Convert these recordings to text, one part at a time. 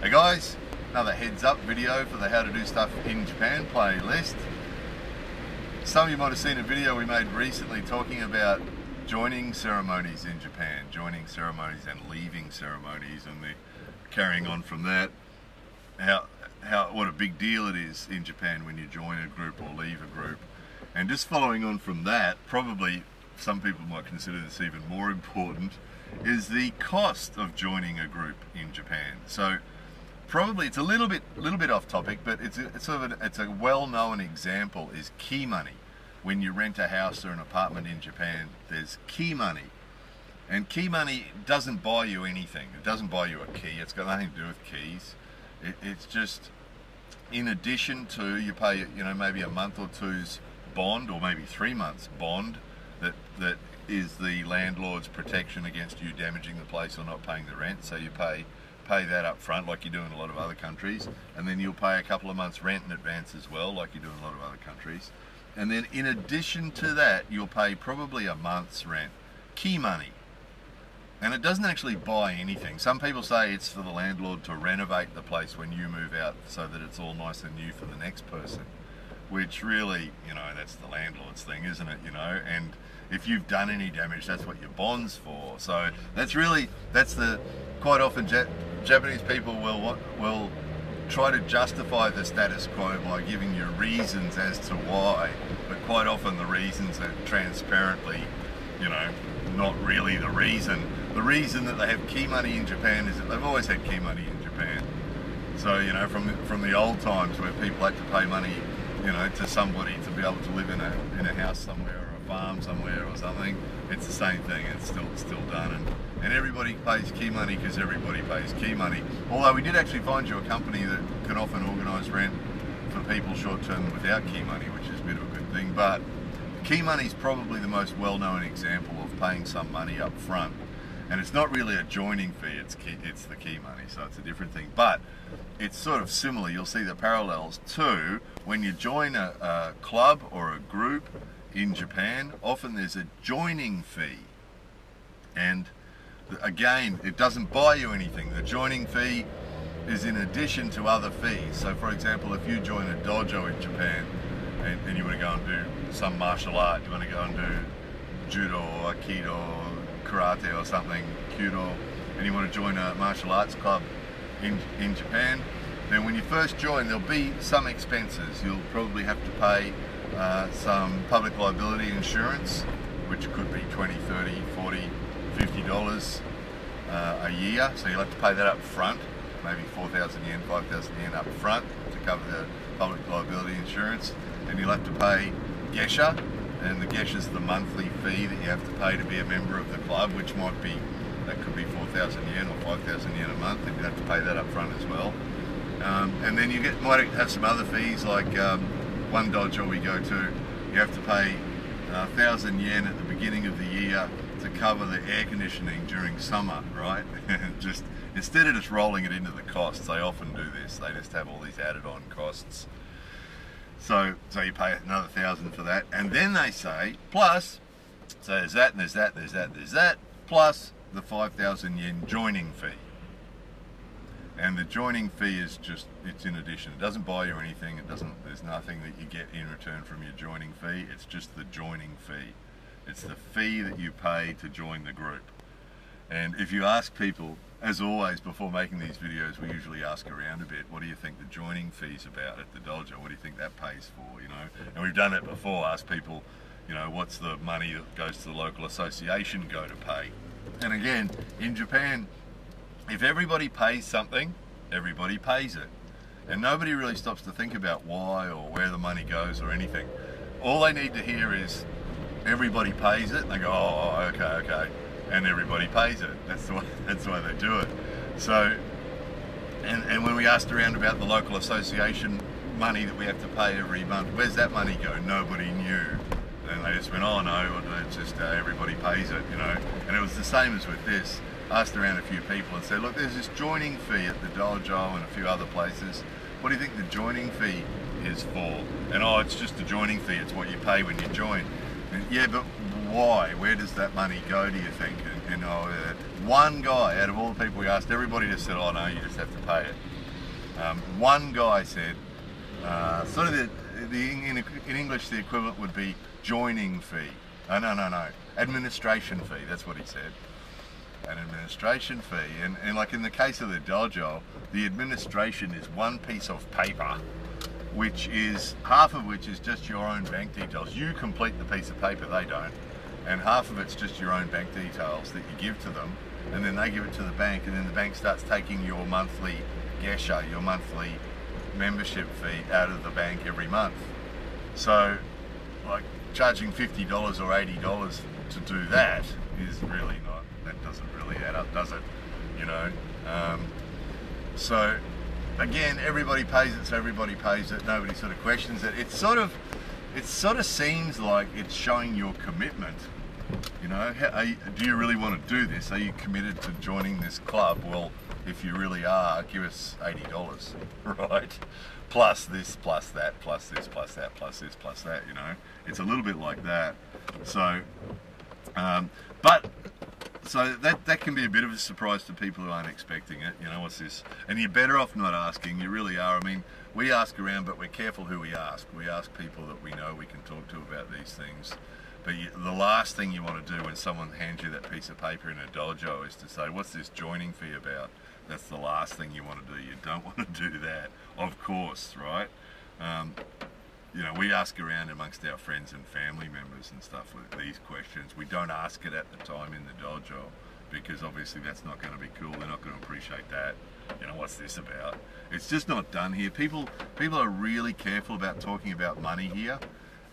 Hey guys, another heads up video for the How to Do Stuff in Japan playlist. Some of you might have seen a video we made recently talking about joining ceremonies in Japan, joining ceremonies and leaving ceremonies, and the carrying on from that, what a big deal it is in Japan when you join a group or leave a group. And just following on from that, probably some people might consider this even more important, is the cost of joining a group in Japan. So probably it's a little bit off topic, but it's a well-known example is key money. When you rent a house or an apartment in Japan, there's key money. And key money doesn't buy you anything. It doesn't buy you a key. It's got nothing to do with keys. It's just, in addition to, you pay, maybe a month or two's bond, or maybe 3 months bond, that is the landlord's protection against you damaging the place or not paying the rent. So you pay that up front, like you do in a lot of other countries, and then you'll pay a couple of months rent in advance as well, like you do in a lot of other countries. And then in addition to that, you'll pay probably a month's rent. Key money. And it doesn't actually buy anything. Some people say it's for the landlord to renovate the place when you move out so that it's all nice and new for the next person. Which really, that's the landlord's thing, isn't it? And if you've done any damage, that's what your bond's for. So quite often Japanese people will try to justify the status quo by giving you reasons as to why, but quite often the reasons are transparently, not really the reason. The reason that they have key money in Japan is that they've always had key money in Japan. So, from the old times where people had to pay money, to somebody to be able to live in a house somewhere or a farm somewhere or something, it's the same thing. It's still done, and everybody pays key money because everybody pays key money. Although we did actually find you a company that can often organise rent for people short term without key money, which is a bit of a good thing. But key money is probably the most well-known example of paying some money up front, and it's not really a joining fee. It's the key money, so it's a different thing. But it's sort of similar. You'll see the parallels too when you join a club or a group in Japan. Often there's a joining fee, and again, it doesn't buy you anything. The joining fee is in addition to other fees. So for example, if you join a dojo in Japan and you want to go and do some martial art, you want to go and do judo or aikido or karate or something, kyudo, and you want to join a martial arts club in Japan, then when you first join, there'll be some expenses. You'll probably have to pay some public liability insurance, which could be $20, $30, $40, $50 a year. So you'll have to pay that up front, maybe 4,000 yen, 5,000 yen up front to cover the public liability insurance. And you'll have to pay gesha, and the gesha is the monthly fee that you have to pay to be a member of the club, which that could be 4,000 yen or 5,000 yen a month, and you have to pay that up front as well. And then you might have some other fees, like one dojo we go to, you have to pay 1,000 yen at the beginning of the year to cover the air conditioning during summer, right? Instead of just rolling it into the costs, they often do this. They just have all these added on costs. So you pay another 1,000 for that, and then they say plus, so there's that, and there's that, plus the 5,000 yen joining fee. And the joining fee is it's in addition. It doesn't buy you anything. There's nothing that you get in return from your joining fee. It's just the joining fee. It's the fee that you pay to join the group. And if you ask people, as always, before making these videos, we usually ask around a bit, what do you think the joining fee's about at the dojo? What do you think that pays for, And we've done it before, ask people, what's the money that goes to the local association go to pay? And again, in Japan, if everybody pays something, everybody pays it. And nobody really stops to think about why or where the money goes or anything. All they need to hear is everybody pays it, and they go, oh, okay. And everybody pays it. That's the way they do it. So, and when we asked around about the local association money that we have to pay every month, where's that money go? Nobody knew. And they just went, oh no, it's just everybody pays it, And it was the same as with this. Asked around a few people and said, look, there's this joining fee at the dojo and a few other places. What do you think the joining fee is for? And it's just the joining fee. It's what you pay when you join. And, yeah, but why? Where does that money go, do you think? And you know, one guy out of all the people we asked, everybody just said, oh no, you just have to pay it. One guy said, sort of in English the equivalent would be joining fee. No, administration fee, that's what he said. An administration fee, and like in the case of the dojo, the administration is one piece of paper, which is, half of which is just your own bank details. You complete the piece of paper, they don't, and half of it's just your own bank details that you give to them, and then they give it to the bank, and then the bank starts taking your monthly gesha, your monthly membership fee out of the bank every month. So like charging $50 or $80 to do that is really not, that doesn't really add up, does it? You know, so again, everybody pays it, so everybody pays it, nobody sort of questions it. It sort of seems like it's showing your commitment. You know, do you really want to do this? Are you committed to joining this club? Well, if you really are, give us $80, right? Plus this, plus that, plus this, plus that, plus this, plus that, you know? It's a little bit like that. So, so that can be a bit of a surprise to people who aren't expecting it. You know, what's this? And you're better off not asking, you really are. I mean, we ask around, but we're careful who we ask. We ask people that we know we can talk to about these things. But the last thing you want to do when someone hands you that piece of paper in a dojo is to say, what's this joining fee about? That's the last thing you want to do. You don't want to do that, of course, right? You know, we ask around amongst our friends and family members and stuff with these questions. We don't ask it at the time in the dojo because obviously that's not going to be cool. They're not going to appreciate that. You know, what's this about? It's just not done here. People are really careful about talking about money here.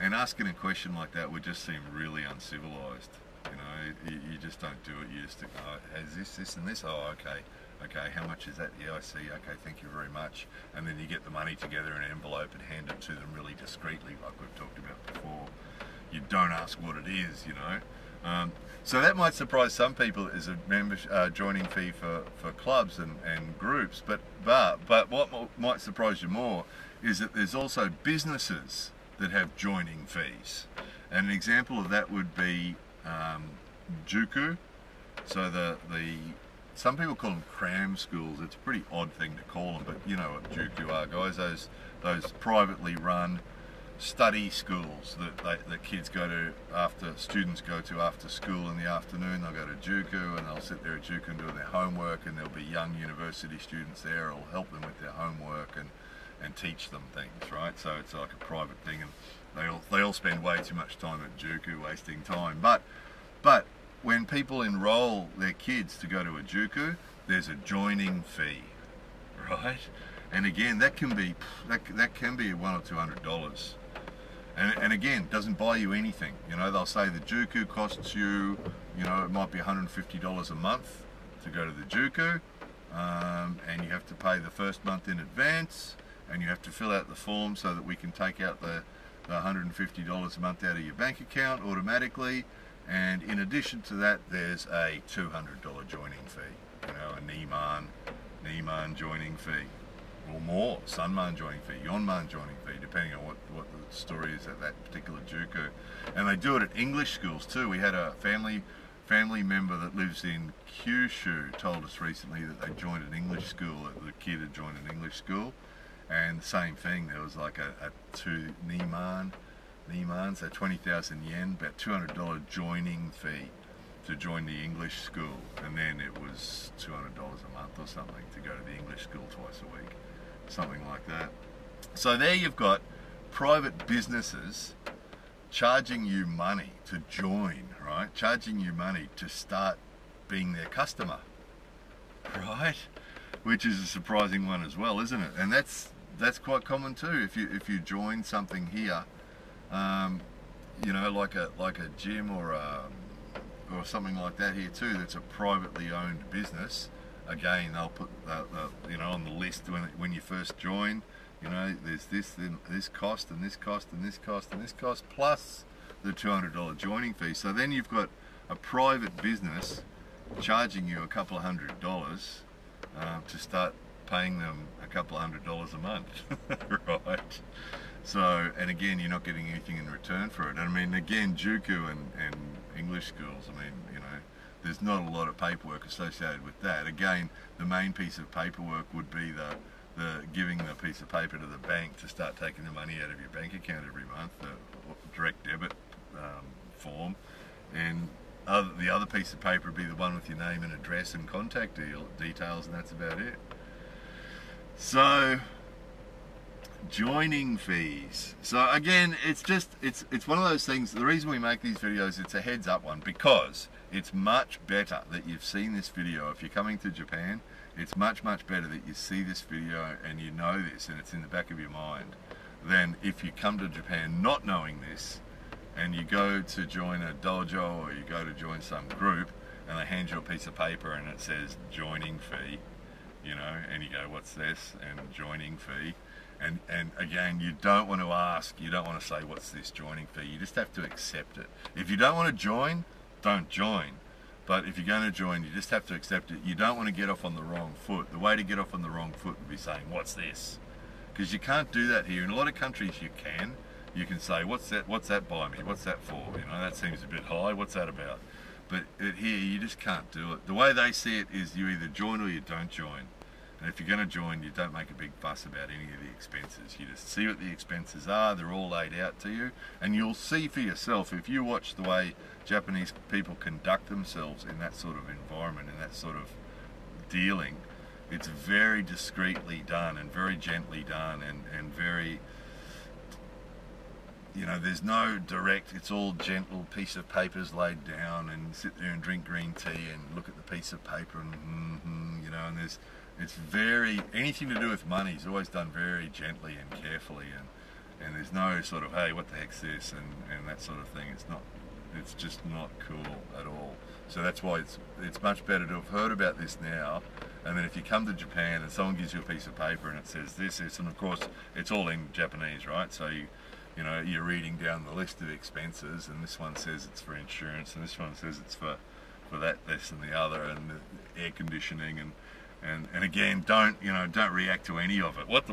And asking a question like that would just seem really uncivilized. You know, you just don't do it. You just think, oh, has this and this? Oh, okay. Okay, how much is that? Yeah, I see. Okay, thank you very much. And then you get the money together in an envelope and hand it to them really discreetly, like we've talked about before. You don't ask what it is, you know. So that might surprise some people as a joining fee for clubs and groups. But what might surprise you more is that there's also businesses that have joining fees, and an example of that would be juku. So some people call them cram schools. It's a pretty odd thing to call them, but you know what juku are, guys. Those privately run study schools that kids go to students go to after school in the afternoon. They'll go to juku and they'll sit there at juku and do their homework, and there'll be young university students there who'll help them with their homework and teach them things, right? So it's like a private thing, and they all spend way too much time at juku, wasting time. But when people enroll their kids to go to a juku, there's a joining fee, right? And again, that can be $100 or $200, and again, doesn't buy you anything. You know, they'll say the juku costs you, you know, it might be $150 a month to go to the juku, and you have to pay the first month in advance. And you have to fill out the form so that we can take out the $150 a month out of your bank account automatically. And in addition to that, there's a $200 joining fee, you know, a Niman joining fee, or more, Sunman joining fee, Yonman joining fee, depending on what the story is at that particular juku. And they do it at English schools too. We had a family member that lives in Kyushu told us recently that they joined an English school, that the kid had joined an English school. And same thing, there was like a 2 Niman, so 20,000 yen, about $200 joining fee to join the English school. And then it was $200 a month or something to go to the English school twice a week, something like that. So there you've got private businesses charging you money to join, right? Charging you money to start being their customer, right? Which is a surprising one as well, isn't it? And that's quite common too. If you join something here, you know, like a gym or something like that here too, that's a privately owned business. Again, they'll put you know, on the list when you first join. You know, there's this cost and this cost and this cost and this cost plus the $200 joining fee. So then you've got a private business charging you a couple of $100 to start paying them a couple of $100 a month, right? So, and again, you're not getting anything in return for it. I mean, again, juku and English schools. I mean, you know, there's not a lot of paperwork associated with that. Again, the main piece of paperwork would be the giving the piece of paper to the bank to start taking the money out of your bank account every month, the direct debit form, and the other piece of paper would be the one with your name and address and contact details, and that's about it. So, joining fees. So again, it's one of those things. The reason we make these videos, it's a heads up one, because it's much better that you've seen this video. If you're coming to Japan, it's much better that you see this video and you know this and it's in the back of your mind, than if you come to Japan not knowing this and you go to join a dojo or you go to join some group and they hand you a piece of paper and it says joining fee, you know, and you go, what's this? And joining fee. And again, you don't want to ask, you don't want to say, what's this joining fee? You just have to accept it. If you don't want to join, don't join. But if you're going to join, you just have to accept it. You don't want to get off on the wrong foot. The way to get off on the wrong foot would be saying, what's this? Because you can't do that here. In a lot of countries you can. You can say, what's that by me? What's that for? You know, that seems a bit high. What's that about? But here, you just can't do it. The way they see it is you either join or you don't join. And if you're going to join, you don't make a big fuss about any of the expenses. You just see what the expenses are. They're all laid out to you. And you'll see for yourself, if you watch the way Japanese people conduct themselves in that sort of environment, in that sort of dealing, it's very discreetly done and very gently done and very, you know, there's no direct, it's all gentle piece of papers laid down, and sit there and drink green tea and look at the piece of paper and you know, and it's very, anything to do with money is always done very gently and carefully, and there's no sort of, hey, what the heck's this, and that sort of thing. It's just not cool at all. So that's why it's much better to have heard about this now, and then if you come to Japan and someone gives you a piece of paper and it says this, and of course it's all in Japanese, right? So you know, you're reading down the list of expenses, and this one says it's for insurance, and this one says it's for that, this, and the other, and the air conditioning, and again, don't react to any of it. What's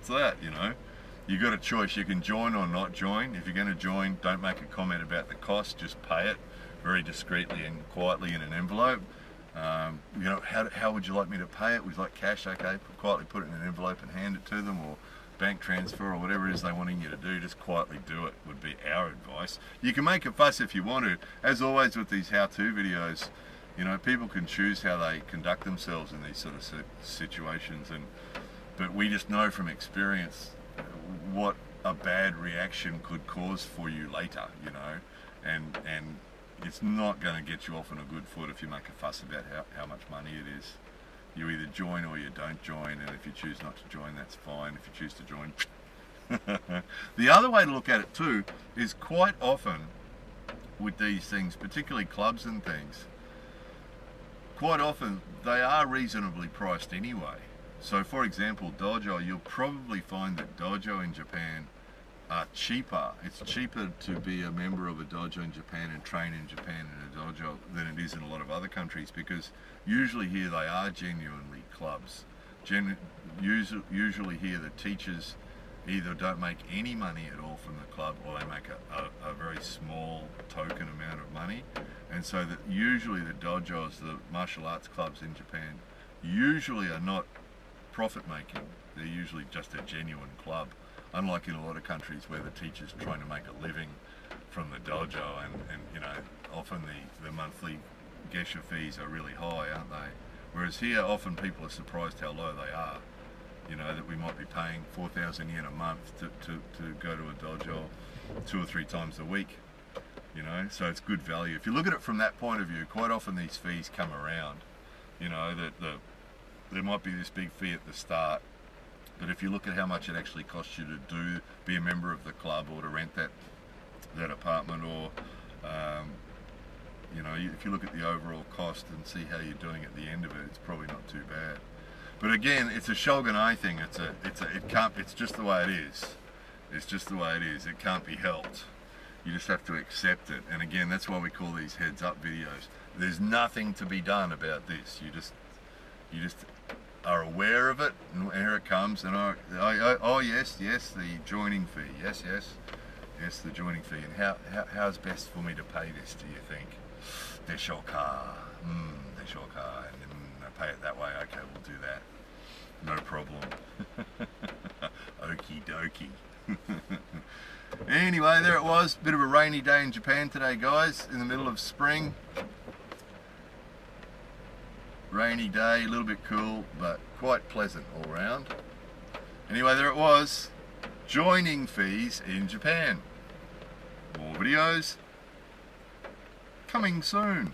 that? You know, you got a choice. You can join or not join. If you're going to join, don't make a comment about the cost. Just pay it very discreetly and quietly in an envelope. You know, how would you like me to pay it? Would you like cash? Okay, quietly put it in an envelope and hand it to them, or bank transfer, or whatever it is they're wanting you to do. Just quietly do it would be our advice. You can make a fuss if you want to. As always with these how-to videos, you know, people can choose how they conduct themselves in these sort of situations, but we just know from experience what a bad reaction could cause for you later, you know, and it's not going to get you off on a good foot if you make a fuss about how much money it is. You either join or you don't join, and if you choose not to join, that's fine. If you choose to join, the other way to look at it too is quite often with these things, particularly clubs and things, quite often they are reasonably priced anyway. So for example, dojo, you'll probably find that dojo in Japan are cheaper. It's cheaper to be a member of a dojo in Japan and train in Japan in a dojo than it is in a lot of other countries, because usually here they are genuinely clubs. Usually here the teachers either don't make any money at all from the club, or they make a very small token amount of money. And so that usually the dojos, the martial arts clubs in Japan, usually are not profit making. They're usually just a genuine club, unlike in a lot of countries where the teacher's trying to make a living from the dojo, and you know, often the monthly geisha fees are really high, aren't they? Whereas here often people are surprised how low they are. You know, that we might be paying 4,000 yen a month to go to a dojo 2 or 3 times a week. You know, so it's good value. If you look at it from that point of view, quite often these fees come around. You know, that there might be this big fee at the start, but if you look at how much it actually costs you to be a member of the club, or to rent that apartment, or you know, if you look at the overall cost and see how you're doing at the end of it, it's probably not too bad. But again, it's a shogunai thing. It's just the way it is. It's just the way it is. It can't be helped. You just have to accept it. And again, that's why we call these heads up videos. There's nothing to be done about this. You just are aware of it, and here it comes. And oh yes, the joining fee. Yes. Yes, the joining fee. And how's best for me to pay this, do you think? TheJapanChannel. TheJapanChannel. And I pay it that way. Okay, we'll do that. No problem. Okie dokie. Anyway, there it was. Bit of a rainy day in Japan today, guys. In the middle of spring. Rainy day, a little bit cool, but quite pleasant all round. Anyway, there it was. Joining fees in Japan. More videos coming soon.